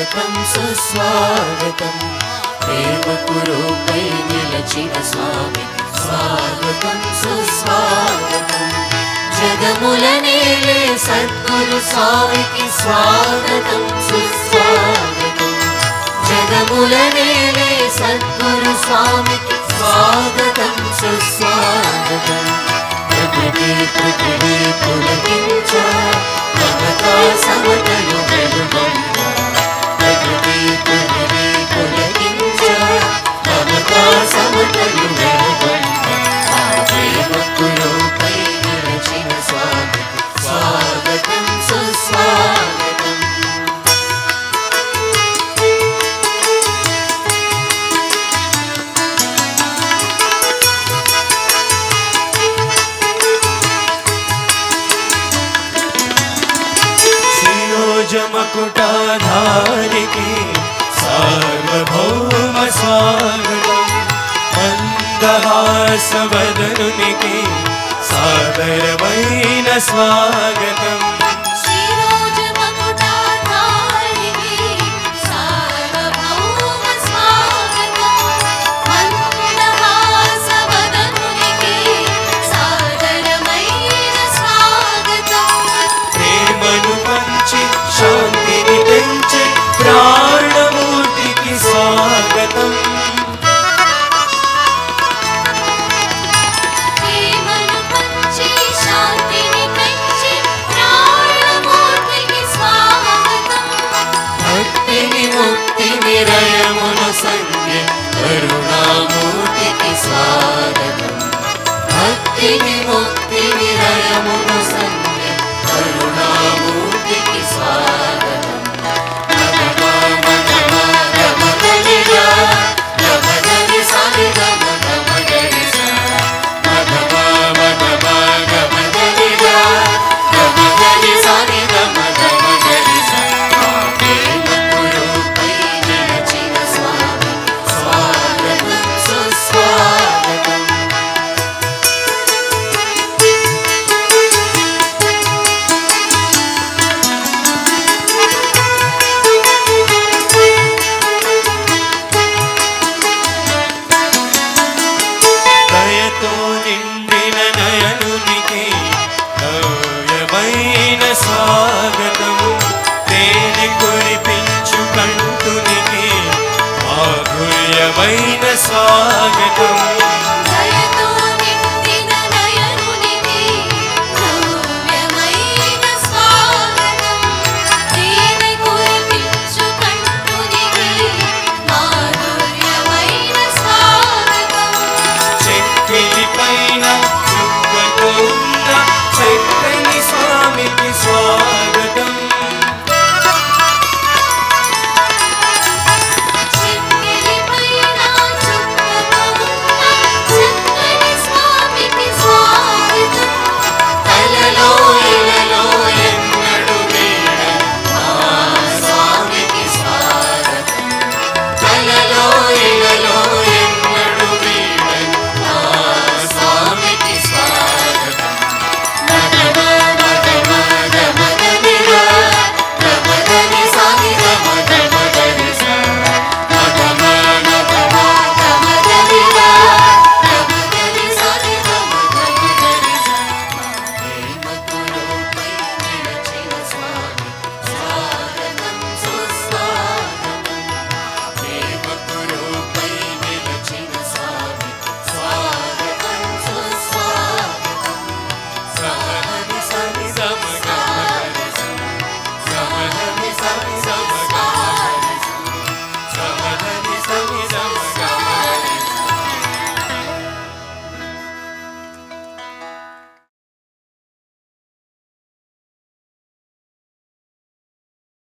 स्वागतं सुस्वागतं प्रेमकु रूपै निलचिन स्वामी स्वागतं सुस्वागतं जगमुल नेले सद्गुरु स्वामिकी स्वागतं सुस्वागतं जगमुल नेले सद्गुरु स्वामिकी स्वागतं सुस्वागतं प्रकृति प्रकृति पुलकिंच ममता समतलु वेलुगొంద प्रकृति प्रकृति पुलकिंच ममता समतलु वेलुगొంద प्रेमकु रूपै निलचिन स्वामी स्वागतं सुस्वागतं मकुटाधारिके सार्वभौम स्वागतं मन्दहासवदनुनिके सादरమైన स्वागतं शांतिनि पेंचे प्राणमूर्तिकी स्वागतं प्रेमनु पंचे शांतिनि पेंचे प्राणमूर्तिकी स्वागतं भक्तिनि मुक्ति निरयमुनु संगे करुणामूर्तिकी स्वागतं भक्तिनि मुक्ति